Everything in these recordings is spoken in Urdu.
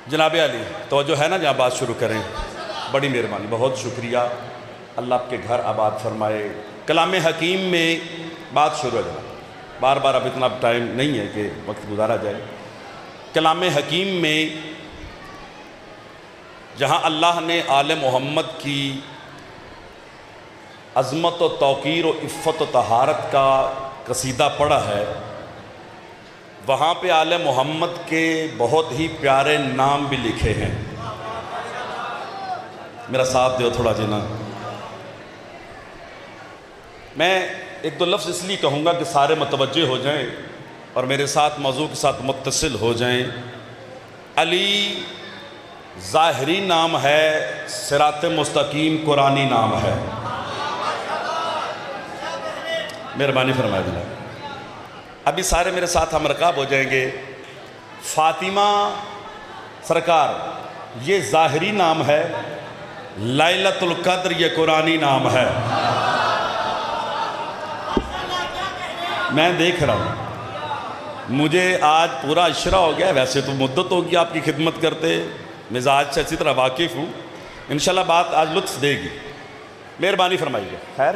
جناب علی توجہ ہے نا، جہاں بات شروع کریں، بڑی مہربانی، بہت شکریہ، اللہ آپ کے گھر آباد فرمائے۔ کلام حکیم میں بات شروع ہے جناب، بار بار اب اتنا ٹائم نہیں ہے کہ وقت گزارا جائے۔ کلام حکیم میں جہاں اللہ نے آل محمد کی عظمت و توقیر و عفت و طہارت کا قصیدہ پڑھا ہے، وہاں پہ آل محمد کے بہت ہی پیارے نام بھی لکھے ہیں۔ میرا ساتھ دیو تھوڑا جنا، میں ایک دو لفظ اس لیے کہوں گا کہ سارے متوجہ ہو جائیں اور میرے ساتھ موضوع کے ساتھ متصل ہو جائیں۔ علی ظاہری نام ہے، صراط مستقیم قرآنی نام ہے۔ مہربانی فرمائے جناب، ابھی سارے میرے ساتھ ہم رکاب ہو جائیں گے۔ فاطمہ سرکار یہ ظاہری نام ہے، لیلۃ القدر یہ قرآنی نام ہے۔ میں دیکھ رہا ہوں، مجھے آج پورا اشرا ہو گیا، ویسے تو مدت ہوگی آپ کی خدمت کرتے، مزاج سے اچھی طرح واقف ہوں، انشاءاللہ بات آج لطف دے گی، مہربانی فرمائیے۔ خیر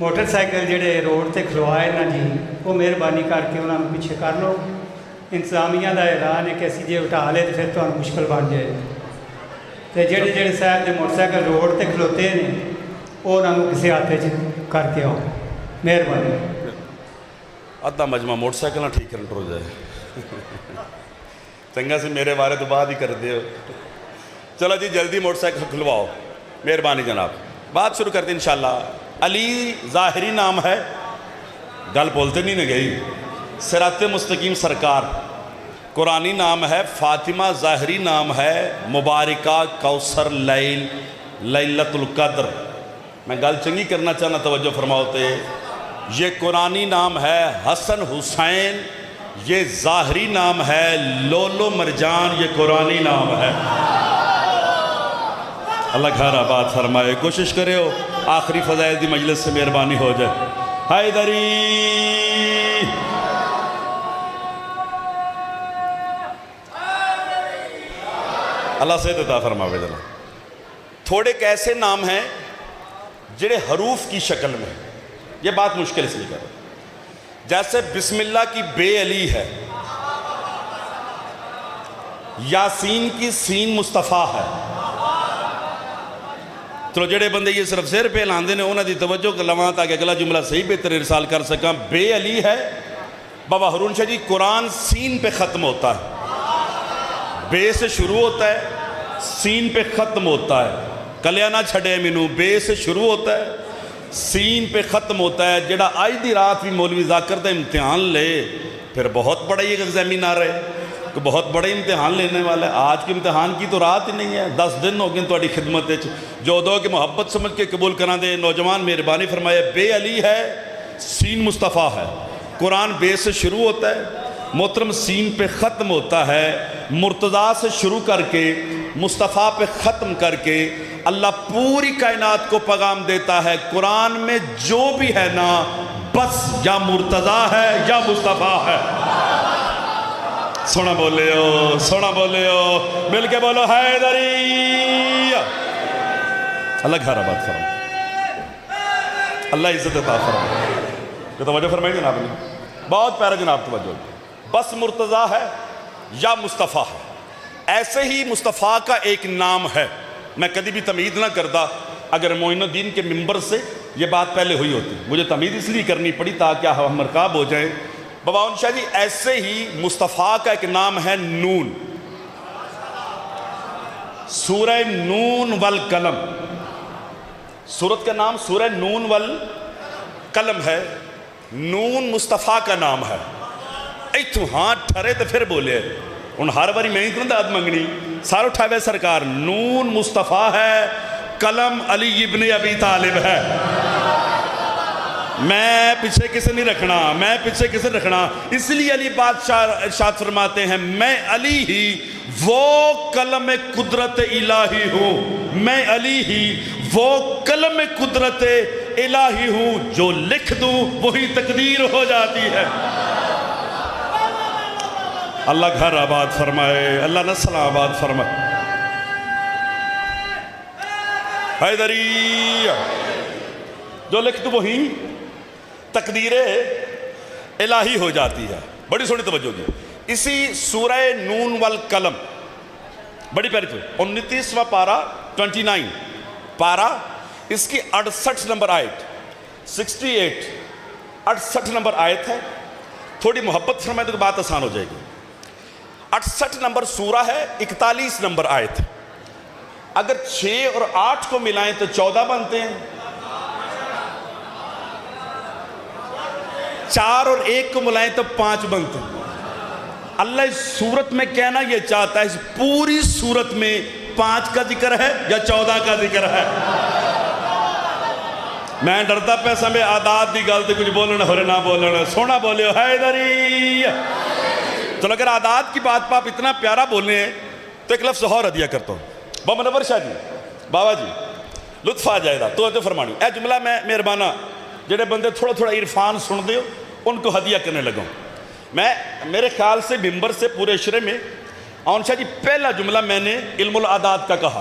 موٹر سائیکل جڑے روڈ تے کھلوائے نا جی، وہ مہربانی کر کے انہوں نے پیچھے کر لو۔ انتظامیہ دا اعلان ہے کہ اسی جی اٹھا لے تو پھر تو مشکل بن جائے۔ تو جڑے صاحب دے موٹر سائیکل روڈ تے کھلوتے ہیں وہ انہوں نے کسی ہاتھے کر کے آؤ، مہربانی۔ ادھا مجمع موٹر سائیکل نہ ٹھیک کرنٹ ہو جائے، چنگا سے میرے بارے تو بعد ہی کر دیو۔ چلو جی جلدی موٹر سائیکل کھلواؤ، مہربانی جناب، بات شروع کرتے انشاءاللہ۔ علی ظاہری نام ہے، گل بولتے نہیں نہ گئی، صراط مستقیم سرکار قرآنی نام ہے، فاطمہ ظاہری نام ہے، مبارکہ کوثر لیلۃ القدر۔ میں گل چنگی کرنا چاہنا، توجہ فرماؤتے، یہ قرآنی نام ہے، حسن حسین یہ ظاہری نام ہے، لولو مرجان یہ قرآنی نام ہے۔ اللہ گھر آباد فرمائے، کوشش کرے ہو آخری فضائل دی مجلس سے مہربانی ہو جائے۔ حیدری اللہ سے عطا فرماوے جناب۔ تھوڑے کیسے نام ہیں جڑے حروف کی شکل میں، یہ بات مشکل اس لیے کر رہا ہوں، جیسے بسم اللہ کی بے علی ہے، یاسین کی سین مصطفیٰ ہے۔ تو جڑے بندے یہ صرف سر پہ لاندے نے انہاں دی توجہ کر لواں تاکہ اگلا جملہ صحیح بہتر ارسال کر سکاں۔ بے علی ہے، بابا ہارون شاہ جی قرآن سین پہ ختم ہوتا ہے، بے سے شروع ہوتا ہے، سین پہ ختم ہوتا ہے۔ کلیا نہ چھڑے مینوں، بے سے شروع ہوتا ہے، سین پہ ختم ہوتا ہے۔ جڑا آج دی رات بھی مولوی ذاکر دا امتحان لے پھر بہت بڑا یہ ایگزامینر ہے، کہ بہت بڑے امتحان لینے والا ہے۔ آج کے امتحان کی تو رات ہی نہیں ہے، 10 دن ہو گئے تہاڈی خدمت وچ، جو دو کہ محبت سمجھ کے قبول کراں دے نوجوان مہربانی فرمائے۔ بے علی ہے، سین مصطفیٰ ہے، قرآن بے سے شروع ہوتا ہے، محترم سین پہ ختم ہوتا ہے، مرتضیٰ سے شروع کر کے مصطفیٰ پہ ختم کر کے اللہ پوری کائنات کو پیغام دیتا ہے، قرآن میں جو بھی ہے نا بس یا مرتضیٰ ہے یا مصطفیٰ ہے۔ سونا بولے ہو، سونا بولے ہو، مل کے بولو حیدری۔ اللہ گھر آباد فرمائے، اللہ عزت عطا فرمائے۔ یہ توجہ فرمائیں جناب نے، بہت پیارا جناب توجہ۔ بس مرتضیٰ ہے یا مصطفیٰ ہے، ایسے ہی مصطفیٰ کا ایک نام ہے۔ میں کبھی بھی تمہید نہ کرتا، اگر معین الدین کے ممبر سے یہ بات پہلے ہوئی ہوتی، مجھے تمہید اس لیے کرنی پڑی تاکہ ہم مرکاب ہو جائیں۔ بابا ہارون شاہ جی ایسے ہی مصطفیٰ کا ایک نام ہے نون، سورہ نون والقلم، سورت کا نام سورہ نون والقلم ہے۔ نون مصطفیٰ کا نام ہے۔ ایتھو ہاتھ ٹھرے تو پھر بولے، ان ہر باری میں اتنا داد منگنی، سارے اٹھائے سرکار، نون مصطفیٰ ہے، قلم علی ابن ابی طالب ہے۔ میں پیچھے کسے نہیں رکھنا، میں پیچھے کسے رکھنا، اس لیے علی بادشاہ ارشاد فرماتے ہیں، میں علی ہی وہ قلم قدرت الہی ہوں، میں علی ہی وہ قلم قدرت الہی ہوں، جو لکھ دوں وہی تقدیر ہو جاتی ہے۔ اللہ گھر آباد فرمائے، اللہ نسل آباد فرمائے۔ حیدری جو لکھ تو وہی تقدیر الہی ہو جاتی ہے۔ بڑی سونی توجہ دی، اسی سورہ نون والقلم بڑی پیاری تو 29واں پارہ 29 پارہ، اس کی 68 نمبر آیت 68 نمبر آیت ہے۔ تھوڑی محبت فرمائے تو بات آسان ہو جائے گی۔ 68 نمبر سورہ ہے، 41 نمبر آیت۔ اگر 6 اور 8 کو ملائیں تو 14 بنتے ہیں، 4 اور 1 کو ملائیں تو 5 بنتے ہیں۔ اللہ اس صورت میں کہنا یہ چاہتا ہے، اس پوری صورت میں 5 کا ذکر ہے یا 14 کا ذکر ہے؟ میں ڈرتا پیسہ میں عادات دی گل تے کچھ بولنا ہو رہے نہ بولنا، سونا بولے ہو حیدری۔ تو اگر عادات کی بات پاپ اتنا پیارا بولنے ہیں تو ایک لفظ اور عدیہ کرتا ہوں۔ بابا منور شاہ جی، بابا جی لطف آ جائے گا تو فرمانی اے جملہ میں مہربانہ جڑے بندے تھوڑا تھوڑا عرفان سن دے ہو ان کو ہدیہ کرنے لگا ہوں۔ میں میرے خیال سے ممبر سے پورے عشرے میں آن شاہ جی پہلا جملہ میں نے علم العادات کا کہا،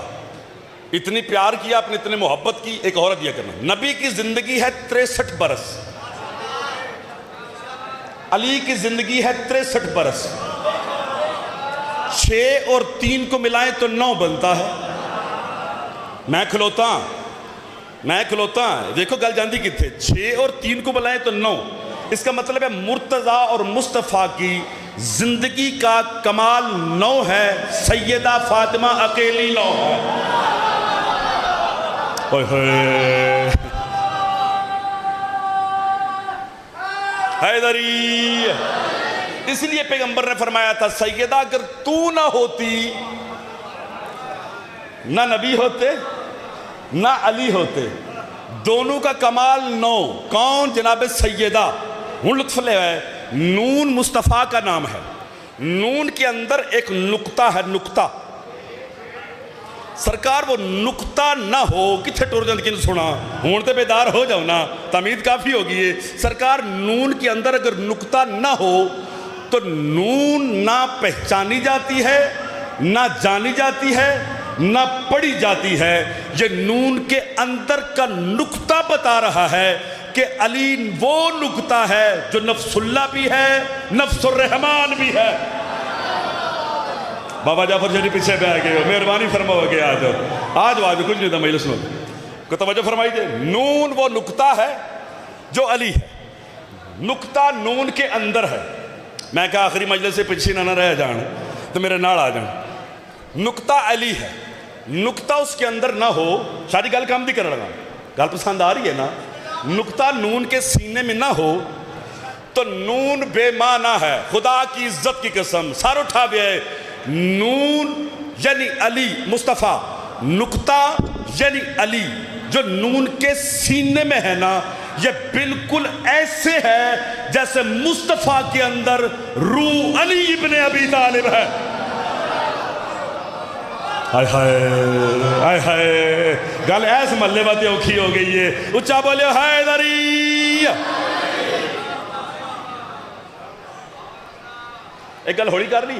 اتنی پیار کیا، اپنے اتنے محبت کی۔ ایک اور عدیہ کرنا، نبی کی زندگی ہے 63 برس، علی کی زندگی ہے 63 برس، 6 اور 3 کو ملائیں تو 9 بنتا ہے۔ میں کھلوتا دیکھو گل جاندی کی تھے، 6 اور 3 کو ملائیں تو 9۔ اس کا مطلب ہے مرتضیٰ اور مصطفیٰ کی زندگی کا کمال 9 ہے، سیدہ فاطمہ اکیلی 9 ہے۔ حیدری اس لیے پیغمبر نے فرمایا تھا سیدہ اگر تو نہ ہوتی نہ نبی ہوتے نہ علی ہوتے، دونوں کا کمال 9۔ کون؟ جناب سیدہ۔ ہوں لطف لے ہے، نون مصطفیٰ کا نام ہے، نون کے اندر ایک نقطہ ہے، نقطہ سرکار وہ نقطہ نہ ہو کتھے ٹور جاند کی سنا ہون تے بیدار ہو جاؤ نا، تمید کافی ہوگی ہے۔ سرکار نون کے اندر اگر نقطہ نہ ہو تو نون نہ پہچانی جاتی ہے، نہ جانی جاتی ہے، نہ پڑھی جاتی ہے۔ یہ نون کے اندر کا نقطہ بتا رہا ہے کہ علی وہ نقطہ ہے جو نفس اللہ بھی ہے، نفس الرحمن بھی ہے۔ بابا جعفر شریف پیچھے پہ آ گئے ہو، مہربانی فرماؤ کہ آج کچھ نہیں تھا مجلس میں کو توجہ فرمائی دے۔ نون وہ نقطہ ہے جو علی ہے، نقطہ نون کے اندر ہے۔ میں کہا آخری مجلس سے پیچھے نہ رہ جان تو میرے نال آ جان۔ نقطہ علی ہے، نقطہ اس کے اندر نہ ہو، شادی گل کام دی کر رہا گل پسند آ رہی ہے نا، نقطہ نون کے سینے میں نہ ہو تو نون بے معنی ہے۔ خدا کی عزت کی قسم سر اٹھا گئے، نون یعنی علی مصطفیٰ، نقطہ یعنی علی جو نون کے سینے میں ہے نا، یہ بالکل ایسے ہے جیسے مصطفیٰ کے اندر روح علی ابن ابی طالب ہے۔ آئے ہائے گل ایس ملے باتیں اوکھی ہو گئی ہے، اچھا بولے حیدری۔ ایک گل ہوڑی کر لی،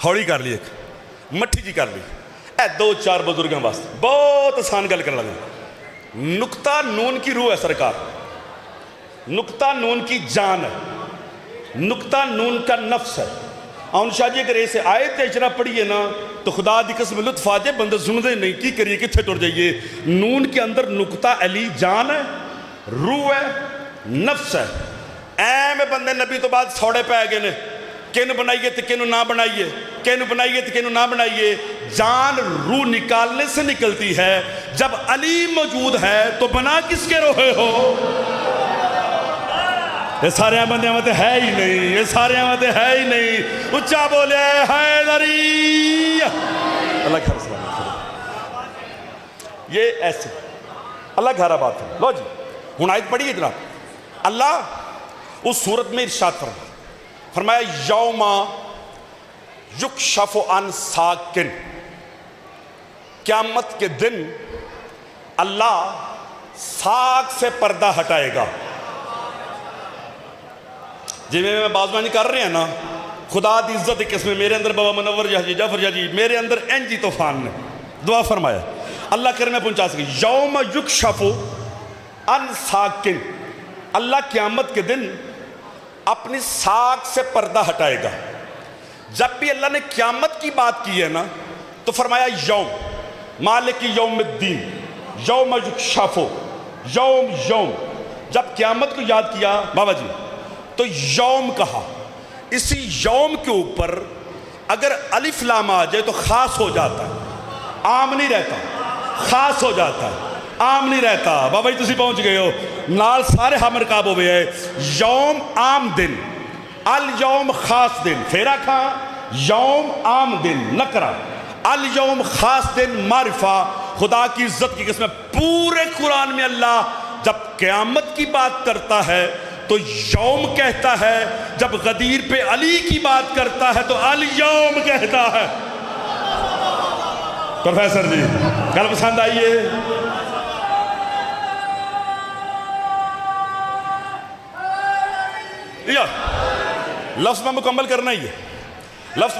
ہوڑی کر لی، ایک مٹھی جی کر لی، اے 2-4 بزرگاں واسطے بہت آسان گل کر لگا۔ نقطہ نون کی روح ہے سرکار، نقطہ نون کی جان ہے، نقطہ نون کا نفس ہے۔ آن شاہ جی اگر ایسے آیت اجرا پڑھیے نا تو خدا دی قسم لطف آ جائے، بندے سن دے نہیں کی کریے کتھے ٹر جائیے۔ نون کے اندر نقطہ علی جان ہے، روح ہے، نفس ہے۔ اے میں بندے نبی تو بعد سوڑے پہ گئے نے، کینو بنائیے تو کینو نہ بنائیے، کینو بنائیے تو کینو نہ بنائیے۔ جان روح نکالنے سے نکلتی ہے، جب علی موجود ہے تو بنا کس کے روحے ہو؟ یہ سارے بندے آمدے ہے ہی نہیں، یہ سارے آمدے ہے ہی نہیں۔ اچھا بولے حیدری۔ اللہ گھر سلام، یہ ایسے اللہ گھر آباد ہے۔ لو جی ہن آیت پڑھیے جناب، اللہ اس صورت میں ارشاد فرمایا یوم یکشف عن ساکن، قیامت کے دن اللہ ساک سے پردہ ہٹائے گا۔ جی میں بازمانی کر رہے ہیں نا، خدا دی عزت ایک قسم میرے اندر بابا منور جی جعفر جی میرے اندر انجی طوفان نے دعا فرمایا اللہ کرے میں پہنچا سکے. یوم یکشف عن ساق, اللہ قیامت کے دن اپنی ساق سے پردہ ہٹائے گا. جب بھی اللہ نے قیامت کی بات کی ہے نا تو فرمایا یوم, مالک یوم الدین, یوم یکشف, یوم. جب قیامت کو یاد کیا بابا جی تو یوم کہا. اسی یوم کے اوپر اگر الف لام آ جائے تو خاص ہو جاتا ہے, عام نہیں رہتا, خاص ہو جاتا ہے, عام نہیں رہتا. بابا جی تسی پہنچ گئے ہو, نال سارے ہم رکاب ہوئے ہیں. یوم عام دن, الیوم خاص دن, پھیرا کھاں یوم عام دن نکرہ, الیوم خاص دن معرفہ. خدا کی عزت کی قسم پورے قرآن میں اللہ جب قیامت کی بات کرتا ہے تو یوم کہتا ہے, جب غدیر پہ علی کی بات کرتا ہے تو الیوم کہتا ہے. پروفیسر جی گل پسند آئیے. لفظ میں مکمل کرنا ہی ہے, لفظ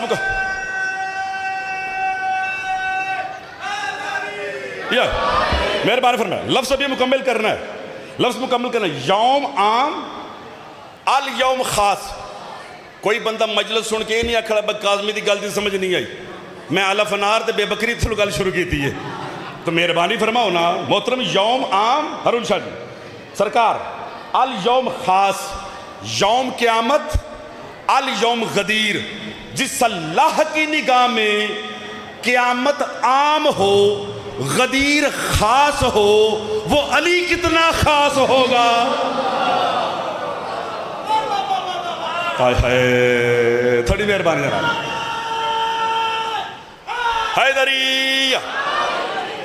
مہربانی فرمائے, لفظ ابھی مکمل کرنا ہے, لفظ مکمل کرنا ہے. یوم عام, الیوم خاص. کوئی بندہ مجلس سن کے نہیں آکھڑا بھائی کاظمی دی گل دی سمجھ نہیں آئی, میں الف انار تے بے بکری تھلو گل شروع کی تھی ہے, تو مہربانی فرماؤ نا محترم. یوم عام ہارون شاہ جی سرکار, الیوم خاص, یوم قیامت, الیوم غدیر. جس اللہ کی نگاہ میں قیامت عام ہو, غدیر خاص ہو, وہ علی کتنا خاص ہوگا. تھوڑی مہربانی جناب. حیدری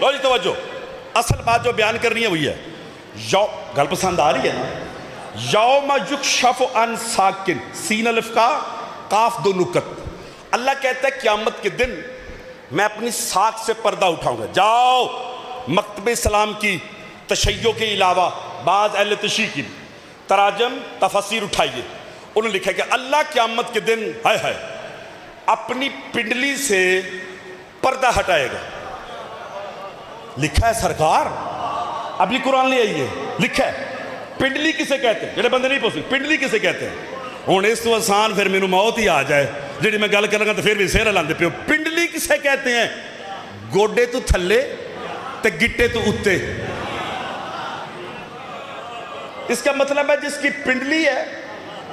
لو جی توجہ, اصل بات جو بیان کرنی ہے وہی ہے. گل پسند آ رہی ہے نا. یوم یکشف عن ساق, سین الف کا قاف دو نکت. اللہ کہتا ہے قیامت کے دن میں اپنی ساق سے پردہ اٹھاؤں گا. جاؤ مکتب اسلام کی تشیع کے علاوہ بعض اہل تشیع کی تراجم تفسیر اٹھائیے, انہوں نے لکھا کہ اللہ قیامت کے دن ہائے اپنی پنڈلی سے پردہ ہٹائے گا. لکھا ہے سرکار, ابھی قرآن لے آئیے, لکھا ہے. پنڈلی کسے کہتے ہیں, جڑے بندے نہیں پوچھتے پنڈلی کسے کہتے ہیں. ہوں اس تو آسان پھر میرے موت ہی آ جائے جی میں گل کروں گا تو پھر بھی سہرا لاندے پیو. پنڈلی کسے کہتے ہیں, گوڈے تو تھلے تے گٹے تو اتے. اس کا مطلب ہے جس کی پنڈلی ہے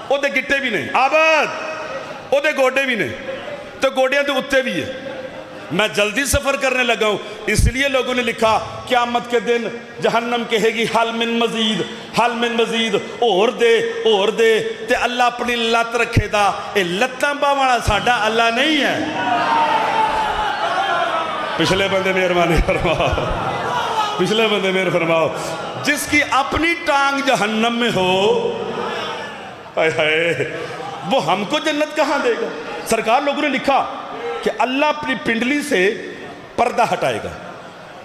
وہ دے گٹے بھی نہیں, آباد وہ دے گوڈے بھی نہیں, تو گوڈیاں تو اتے بھی ہے. میں جلدی سفر کرنے لگا ہوں, اس لیے لوگوں نے لکھا قیامت کے دن جہنم کہے گی حل من مزید, حل من مزید, اور دے تے اللہ اپنی لت رکھے دا. اے لتاں باوانا ساڈا اللہ نہیں ہے. پچھلے بندے مہربانی فرماؤ, پچھلے بندے مہر فرماؤ. جس کی اپنی ٹانگ جہنم میں ہو, وہ ہم کو جنت کہاں دے گا. سرکار لوگوں نے لکھا کہ اللہ اپنی پنڈلی سے پردہ ہٹائے گا,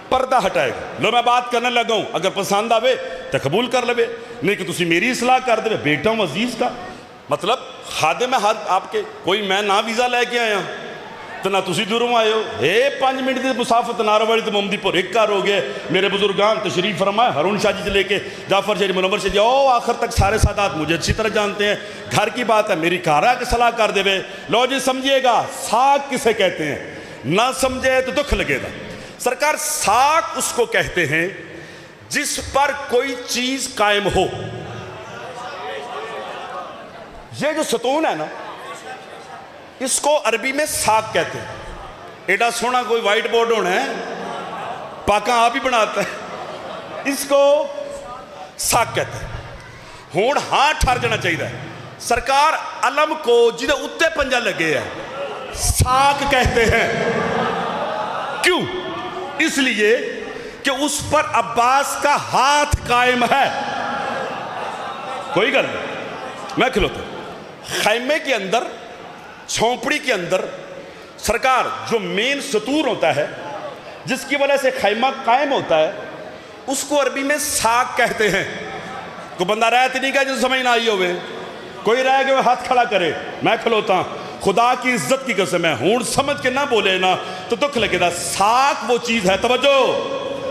پردہ ہٹائے گا. لو میں بات کرنے لگا ہوں, اگر پسند آوے تو قبول کر لے, نہیں کہ تسی میری اصلاح کر دے. بیٹا ہوں عزیز کا, مطلب خادم ہے آپ کے. کوئی میں نہ ویزا لے کے آیا تو نہ تسی دوروں آئے ہو. 5 منٹ دی مسافت نارو والی تو محمدی پور ایک کار ہو گئے. میرے بزرگان تشریف فرمائے, ہارون شاہ جی سے لے کے جعفر شاہ جی, منور شاہ جی, آخر تک سارے سادات مجھے اچھی طرح جانتے ہیں. گھر کی بات ہے, میری کارا کے صلاح کر دے وے. لو جی سمجھیے گا ساق کسے کہتے ہیں, نہ سمجھے تو دکھ لگے گا. سرکار ساق اس کو کہتے ہیں جس پر کوئی چیز قائم ہو. یہ جو ستون ہے نا, اس کو عربی میں ساق کہتے ہیں. ایڈا سونا کوئی وائٹ بورڈ ہونا ہے, پاکاں آپ ہی بناتا ہے, اس کو ساق کہتے ہیں. ہون ہاں ٹھار جانا چاہیے. سرکار علم کو جدے اتے پنجا لگے ہے ساق کہتے ہیں. کیوں؟ اس لیے کہ اس پر عباس کا ہاتھ قائم ہے. کوئی گل نہیں, میں کھلوتا ہوں. خیمے کے اندر, چھونپڑی کے اندر سرکار جو مین ستور ہوتا ہے جس کی وجہ سے خیمہ قائم ہوتا ہے, اس کو عربی میں ساق کہتے ہیں. کوئی بندہ رہت نہیں گا جس سمجھ نہ آئی ہوئے, کوئی رہ گئے ہاتھ کھڑا کرے. میں کھلوتا ہوں. خدا کی عزت کی قسم ہے ہون سمجھ کے نہ بولے نا تو دکھ لگے دا. ساک وہ چیز ہے, توجہ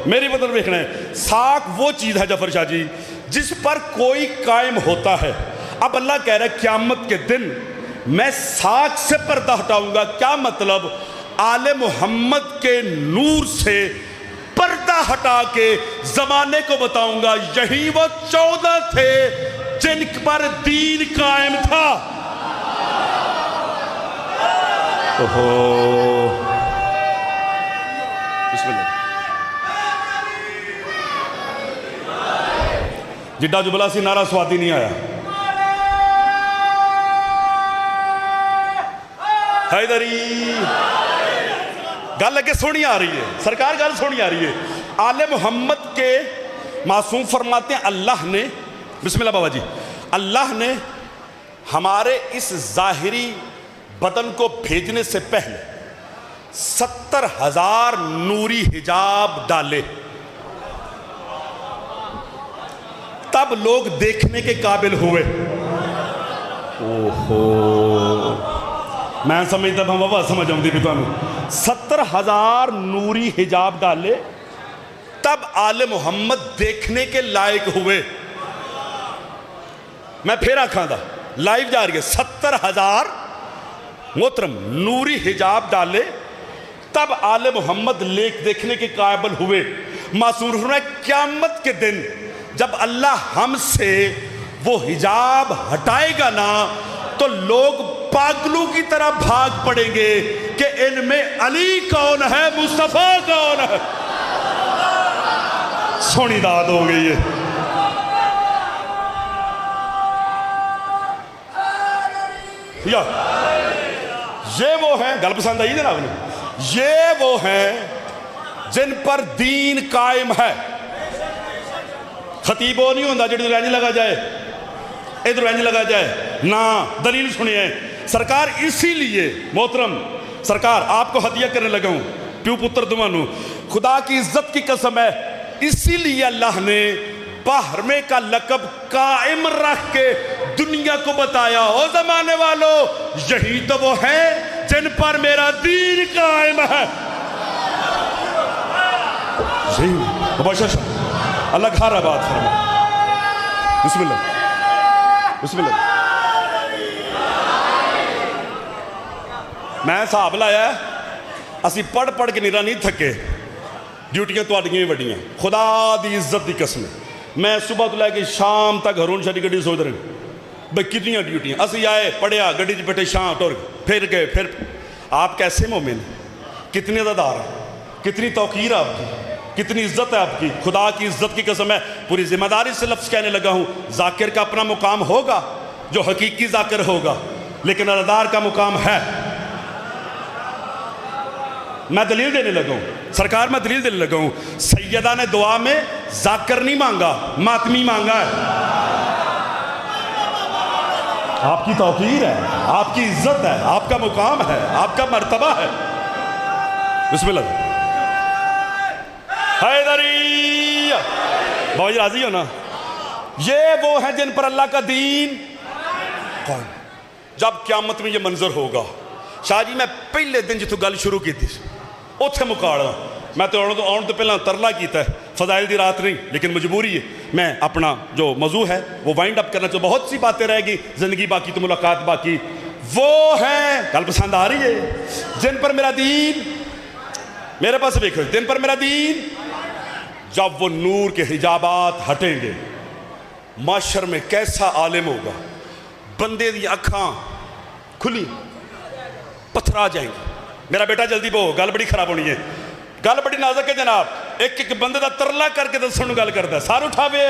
میری بدل دیکھنا ہے, ساک وہ چیز ہے جعفر شاہ جی جس پر کوئی قائم ہوتا ہے. اب اللہ کہہ رہا ہے قیامت کے دن میں ساک سے پردہ ہٹاؤں گا. کیا مطلب؟ آل محمد کے نور سے پردہ ہٹا کے زمانے کو بتاؤں گا یہی وہ 14 تھے جن پر دین قائم تھا. بسم اللہ. جڈا جبلا سی نعرہ سوادی نہیں آیا. حیدری گل اگے سونی آ رہی ہے, سرکار گل سونی آ رہی ہے. آل محمد کے معصوم فرماتے ہیں اللہ نے, بسم اللہ بابا جی, اللہ نے ہمارے اس ظاہری بدن کو بھیجنے سے پہلے 70,000 نوری حجاب ڈالے, تب لوگ دیکھنے کے قابل ہوئے. میں سمجھتا ہوں بابا سمجھ آؤں بھی تمہیں. 70,000 نوری حجاب ڈالے تب آل محمد دیکھنے کے لائق ہوئے. میں پھر آکھاں دا لائیو جا رہی ہے. 70,000 محترم نوری حجاب ڈالے تب آل محمد دیکھنے کے قابل ہوئے. معصوم فرمایا قیامت کے دن جب اللہ ہم سے وہ حجاب ہٹائے گا نا تو لوگ پاگلوں کی طرح بھاگ پڑیں گے کہ ان میں علی کون ہے, مصطفیٰ کون ہے. سونی داد ہو گئی ہے. یہ وہ ہیں, گل پسند آئی جناب نے, یہ وہ ہیں جن پر دین قائم ہے. خطیب وہ نہیں ہوندہ جڑی رہنی لگا جائے, ادھر رہنی لگا جائے نا. دلیل سنیے سرکار, اسی لیے محترم سرکار آپ کو ہدیہ کرنے لگا ہوں پیو پتر دوانو, خدا کی عزت کی قسم ہے, اسی لیے اللہ نے باہرمے کا لقب قائم رکھ کے دنیا کو بتایا, او زمانے والو یہی تو وہ ہیں جن پر میرا دین قائم ہے. اللہ کھا رہا بات فرما. بسم اللہ بسم اللہ. میں صاحب لایا ہے, اسی پڑھ پڑھ کے نیرہ نہیں تھکے, ڈیوٹیاں تو آڈیاں وڈیاں, خدا دی عزت دی قسم. میں صبح تو لے کے شام تک ہرون شاہ دی گڑی سوچ رہے بھئی کتنی ڈیوٹیاں. اسی آئے پڑھیا گڑی بیٹھے شام ٹور پھر گئے. پھر آپ کیسے مومن ہیں, کتنے عزتدار ہیں, کتنی توقیر ہے آپ کی, کتنی عزت ہے آپ کی. خدا کی عزت کی قسم ہے پوری ذمہ داری سے لفظ کہنے لگا ہوں. ذاکر کا اپنا مقام ہوگا جو حقیقی ذاکر ہوگا, لیکن عزتدار کا مقام ہے. میں دلیل دینے لگا ہوں سرکار, میں دلیل دینے لگا ہوں. سیدہ نے دعا میں ذاکر نہیں مانگا, ماتمی مانگا ہے. آپ کی توقیر ہے, آپ کی عزت ہے, آپ کا مقام ہے, آپ کا مرتبہ ہے. بسم اللہ. حیدری بابا جی راضی ہو نا. یہ وہ ہیں جن پر اللہ کا دین قائم. جب قیامت میں یہ منظر ہوگا, شاہ جی میں پہلے دن جتوں گل شروع کی تھی اتھے مکاڑا. میں تو آن تو پہلے ترلا کیتا ہے, فضائل دی رات نہیں لیکن مجبوری ہے. میں اپنا جو موضوع ہے وہ وائنڈ اپ کرنا چاہوں, بہت سی باتیں رہ گی, زندگی باقی تو ملاقات باقی. وہ ہیں, گل پسند آ رہی ہے, جن پر میرا دین, میرے پاس دیکھو, جن پر میرا دین. جب وہ نور کے حجابات ہٹیں گے معاشر میں کیسا عالم ہوگا, بندے دی اکھاں کھلی پتھر آ جائیں گے. میرا بیٹا جلدی بہو, گل بڑی خراب ہونی ہے, گل بڑی نازک ہے جناب. ایک ایک بندے دا ترلا کر کے دسن گل کرتا ہے, سار اٹھاوے.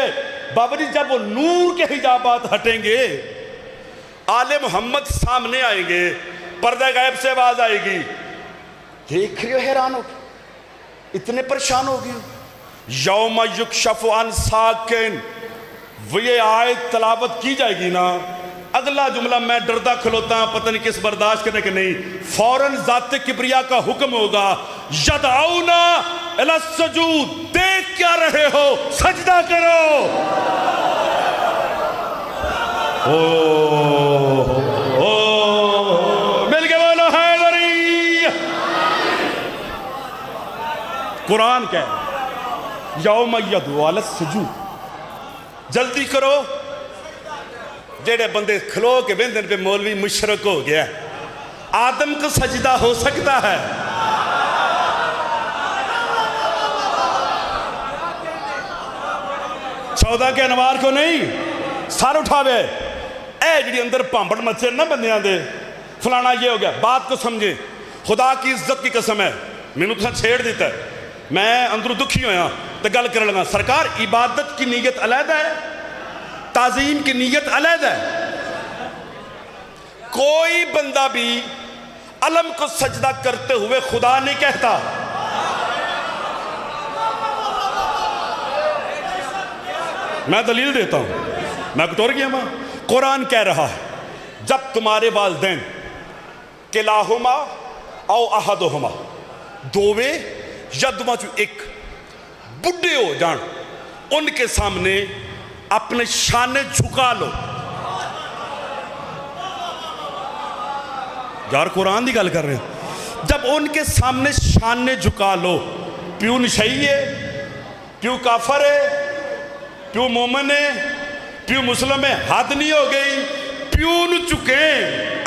بابا جی جب وہ نور کے حجابات ہٹیں گے آل محمد سامنے آئیں گے, پردہ غیب سے آواز آئے گی, دیکھ رہے ہو حیران ہو اتنے پریشان ہو گئی. یوم یکشف عن ساکن, وہ یہ آیت تلاوت کی جائے گی نا, اگلا جملہ میں ڈردہ کھلوتا ہوں پتہ نہیں کس برداشت کرنے کے نہیں, فوراً ذات کبریا کا حکم ہوگا, یدعونا الی السجود, دیکھ کیا رہے ہو, سجدہ کرو. قرآن کہہ رہا یوم یدعو علی السجود، جلدی کرو۔ جیڑے بندے کھلو کے بندن پہ مولوی مشرک ہو گیا، آدم کو سجدہ ہو سکتا ہے؟ چودہ کے انوار کو نہیں، سار اٹھاوے اے جڑی اندر پامبڑ مچے نہ بندیاں دے فلانا یہ ہو گیا۔ بات کو سمجھیں، خدا کی عزت کی قسم ہے، میں نے تو چھیڑ دیتا ہے، میں اندروں دکھی ہویا تو گل کر لگا۔ سرکار عبادت کی نیت علیحدہ ہے، تعظیم کی نیت علیحدہ ہے۔ کوئی بندہ بھی علم کو سجدہ کرتے ہوئے خدا نہیں کہتا۔ میں دلیل دیتا ہوں، میں کٹور گیا ماں، قرآن کہہ رہا ہے جب تمہارے والدین کلاہما او احدہما، دووے یا دواں چو ایک بڑھے ہو جان، ان کے سامنے اپنے شانے جھکا لو۔ یار قرآن دی گل کر رہے ہیں، جب ان کے سامنے شانے جھکا لو، پیو نشئی ہے، پیو کافر ہے، پیو مومن ہے، پیو مسلم ہے، حد نہیں ہو گئی، پیو نہ چکے،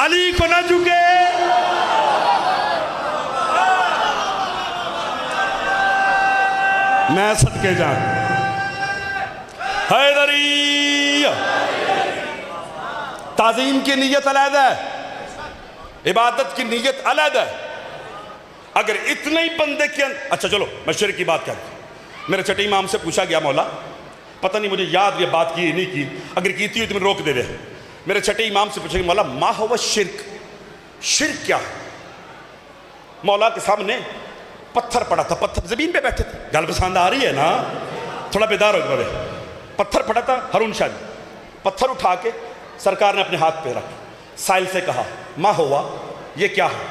علی کو نہ چکے۔ میں صدقے جان حیدری، تعظیم کی نیت علیحدہ ہے، عبادت کی نیت علیحدہ ہے۔ اگر اتنے ہی بندے کے اچھا چلو میں شرک کی بات کر رہا ہوں، میرے چھٹے امام سے پوچھا گیا مولا پتہ نہیں مجھے یاد یہ بات کی نہیں کی، اگر کیتی ہوئی تو میں روک دے رہے۔ میرے چھٹے امام سے پوچھا گیا مولا ما ہوا شرک، شرک کیا ہے؟ مولا کے سامنے پتھر پڑا تھا، پتھر زمین پہ بیٹھے تھے، گل پسند آ رہی ہے نا، تھوڑا بیدار ہو گئے۔ پتھر پڑا تھا، ہارون شاہ جی پتھر اٹھا کے سرکار نے اپنے ہاتھ پہ رکھا، سائل سے کہا ما ہوا یہ کیا ہے؟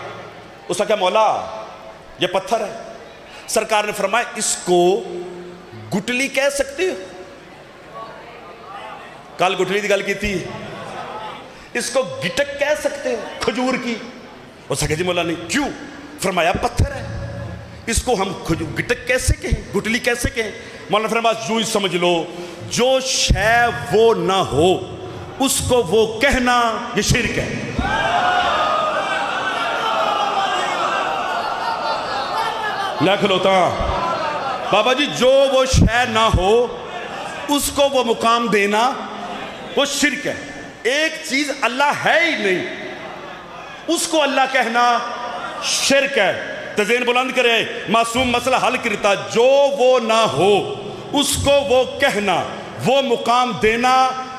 اس نے کہا مولا یہ پتھر ہے۔ سرکار نے فرمایا اس کو گٹلی کہہ سکتے ہو؟ کل گٹلی دی گل کی تھی، اس کو گٹک کہہ سکتے ہو کھجور کی؟ اس نے کہا جی مولا نہیں۔ کیوں؟ فرمایا پتھر ہے، اس کو ہم گٹک کیسے کہیں، گٹلی کیسے کہیں؟ مولانا فرمایا یوں ہی سمجھ لو جو شے وہ نہ ہو اس کو وہ کہنا یہ شرک ہے۔ لکھ لو تا بابا جی، جو وہ شے نہ ہو اس کو وہ مقام دینا وہ شرک ہے۔ ایک چیز اللہ ہے ہی نہیں، اس کو اللہ کہنا شرک ہے۔ تو ذہن بلند کرے، معصوم مسئلہ حل کرتا، جو وہ نہ ہو اس کو وہ کہنا وہ مقام دینا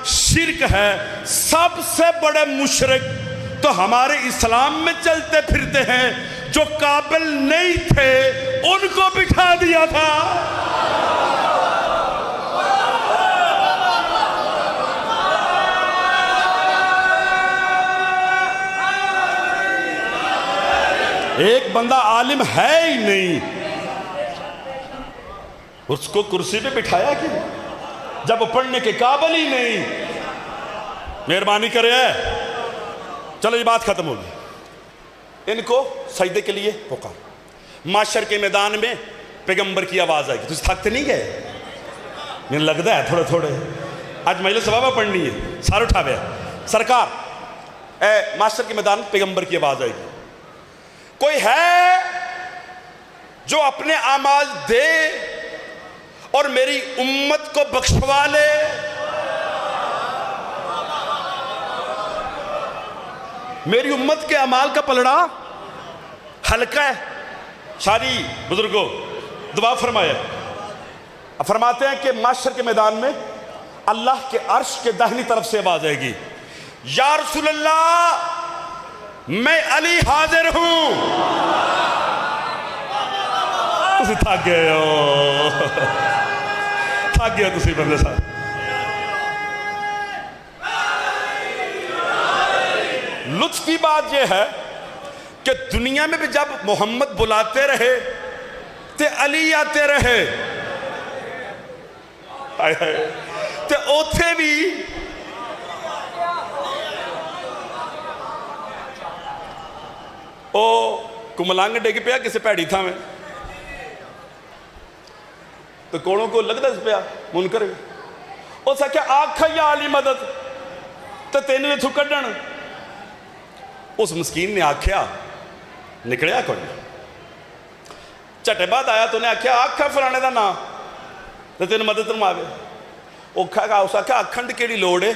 شرک ہے۔ سب سے بڑے مشرک تو ہمارے اسلام میں چلتے پھرتے ہیں، جو قابل نہیں تھے ان کو بٹھا دیا تھا۔ ایک بندہ عالم ہے ہی نہیں، اس کو کرسی پہ بٹھایا کیوں جب وہ پڑھنے کے قابل ہی نہیں؟ مہربانی کرے، چلو یہ بات ختم ہوگی۔ ان کو سجدے کے لیے پکار، معاشر کے میدان میں پیغمبر کی آواز آئے گی۔ تجھے تھکتے نہیں گئے؟ مجھے لگتا ہے تھوڑے تھوڑے، آج مجلس ثوابہ پڑھنی ہے، سار اٹھا بے سرکار اے معاشر کے میدان پیغمبر کی آواز آئے گی، کوئی ہے جو اپنے اعمال دے اور میری امت کو بخشوا لے؟ میری امت کے اعمال کا پلڑا ہلکا ہے۔ شادی بزرگوں دعا فرمایا، فرماتے ہیں کہ معاشر کے میدان میں اللہ کے عرش کے داہنی طرف سے آواز آئے گی، یا رسول اللہ میں علی حاضر ہوں۔ تسی تھک گئے ہو، تھک گئے تسی بندے صاحب۔ لطف کی بات یہ ہے کہ دنیا میں بھی جب محمد بلاتے رہے تے علی آتے رہے، تے اوتھے بھی او کو ملانگ ڈے کے پیا کسے پیڑی تھا میں تو کوڑوں کو لگتا اس پہ منکر اس آکھیا آکھا یا علی مدد تو تینوں اتھو کڈن اس مسکین نے آکھیا نکلیا کوئی چٹے بعد آیا تو نے آکھیا آکھا فلانے دا نا تو تینوں مدد نو آگے اس آکھیا آکھنڈ کیڑی لوڑ ہے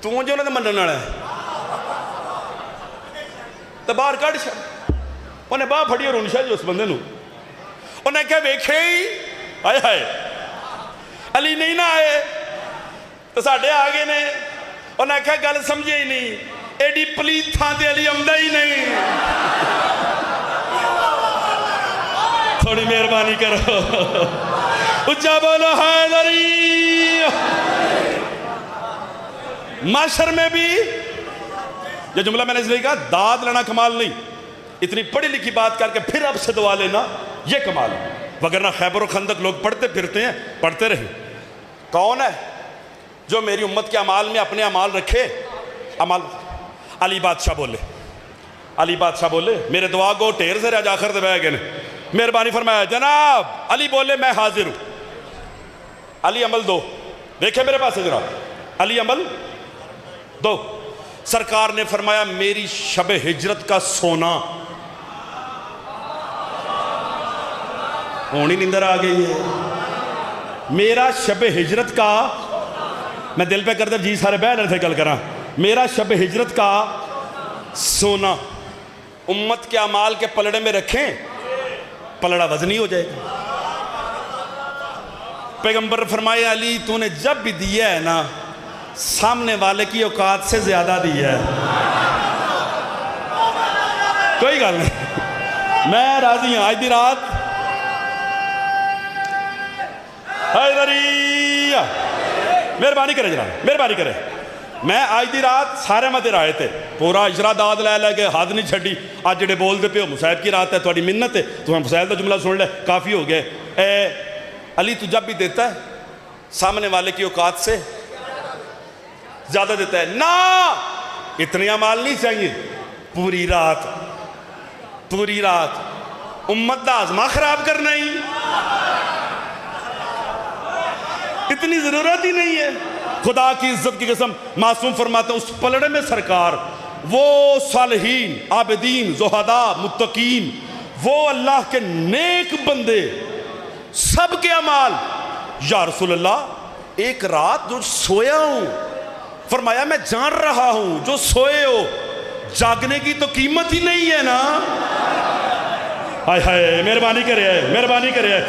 تو جو انہوں نے منن والا ہے تو باہر کٹ چڑ انہیں باہ پھڑی ہرون شاہ جی اس بندے نو انہیں کہا ویکھے ہی آئے ہائے علی نہیں نہ آئے تو ساڑھے آگے نے انہیں کہا گل سمجھے ہی نہیں ایڈی پلیت تھا دے علی عمدہ ہی نہیں تھوڑی مہربانی کرو اچھا بولو حیدری معاشر میں بھی یہ جملہ میں نے اس لیے کہا داد لینا کمال نہیں اتنی پڑھی لکھی بات کر کے پھر اب سے دعا لینا یہ کمال ہے وگرنہ خیبر و خندق لوگ پڑھتے پھرتے ہیں پڑھتے رہے کون ہے جو میری امت کے اعمال میں اپنے اعمال رکھے اعمال علی بادشاہ بولے علی بادشاہ بولے میرے دعا کو ٹیر سے راج آخر دے بے گئے مہربانی فرمایا جناب علی بولے میں حاضر ہوں علی عمل دو دیکھیں میرے پاس ہے جناب علی عمل دو سرکار نے فرمایا میری شب ہجرت کا سونا ہونی نندر آ گئی ہے میرا شب ہجرت کا میں دل پہ کر دے جی سارے بہن رہے تھے کل کرا میرا شب ہجرت کا سونا امت کے اعمال کے پلڑے میں رکھیں پلڑا وزنی ہو جائے گا پیغمبر فرمائے علی تو نے جب بھی دیا ہے نا سامنے والے کی اوقات سے زیادہ دیا ہے کوئی گل نہیں میں راضی ہوں آج دی رات حیدری مہربانی کرے جناب مہربانی کرے میں آج دی رات سارے مدر آئے تھے پورا اجرا داد لے لے کے ہاتھ نہیں چھڑی آج جڑے بول دے پہ ہو مسائب کی رات ہے تھوڑی منت ہے تو ہم مسائب دا جملہ سن لے کافی ہو گئے اے علی تو جب بھی دیتا ہے سامنے والے کی اوقات سے زیادہ دیتا ہے نا اتنی عمال نہیں چاہیے پوری رات امت دا آزما خراب کرنا ہی اتنی ضرورت ہی نہیں ہے خدا کی عزت کی قسم معصوم فرماتے ہیں اس پلڑے میں سرکار وہ صالحین عابدین زہداء متقین وہ اللہ کے نیک بندے سب کے اعمال یا رسول اللہ ایک رات جو سویا ہوں فرمایا میں جان رہا ہوں جو سوئے ہو جاگنے کی تو قیمت ہی نہیں ہے نا ہائے ہائے مہربانی کرے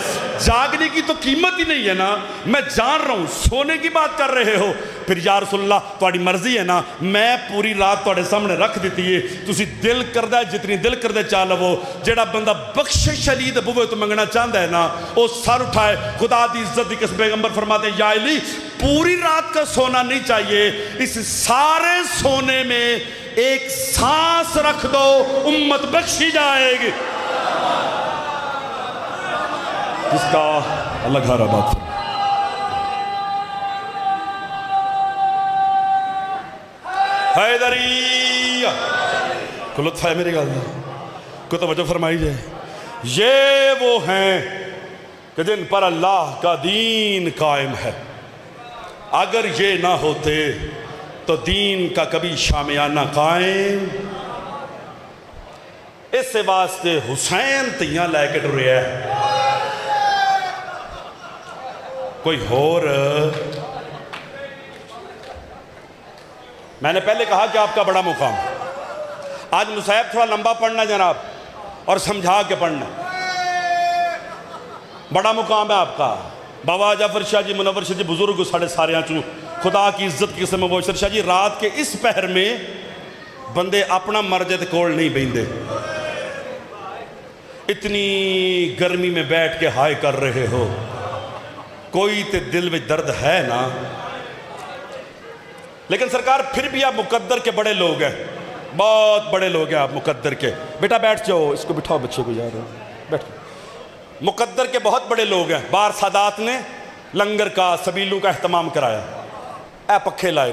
جاگنے کی تو قیمت ہی نہیں ہے نا میں جان رہا ہوں سونے کی بات کر رہے ہو پھر یا رسول اللہ تھوڑی مرضی ہے نا میں پوری رات تھوڑے سامنے رکھ دیتی ہے تسی دل کردہ جتنی دل کردہ چاہ لو جیڑا بندہ بخشش علی دے بوے تو منگنا چاہتا ہے نا وہ سر اٹھائے خدا دی عزت دی کس پیغمبر فرماتے ہیں یا علی پوری رات کا سونا نہیں چاہیے اس سارے سونے میں ایک سانس رکھ دو امت بخشی جائے گی جس کا اللہ گھارہ بات حیدری کو لطف ہے میری گل کو توجہ فرمائی جائے یہ وہ ہیں کہ جن پر اللہ کا دین قائم ہے اگر یہ نہ ہوتے تو دین کا کبھی شامیانہ قائم اس سے واسطے حسین تیاں لے کے ڈرے ہے کوئی اور میں نے پہلے کہا کہ آپ کا بڑا مقام آج مصاحب تھوڑا لمبا پڑھنا جناب اور سمجھا کے پڑھنا بڑا مقام ہے آپ کا بابا جعفر شاہ جی منور شاہ جی بزرگ ساڑھے سارے آنچوں خدا کی عزت کی قسم مبشر شاہ جی رات کے اس پہر میں بندے اپنا مرجد کوڑ نہیں بیندے اتنی گرمی میں بیٹھ کے ہائے کر رہے ہو کوئی تے دل میں درد ہے نا لیکن سرکار پھر بھی آپ مقدر کے بڑے لوگ ہیں بہت بڑے لوگ ہیں آپ مقدر کے بیٹا بیٹھ جاؤ اس کو بٹھاؤ بچے کو یار بیٹھ مقدر کے بہت بڑے لوگ ہیں بار سادات نے لنگر کا سبیلوں کا اہتمام کرایا اے پکھے لائے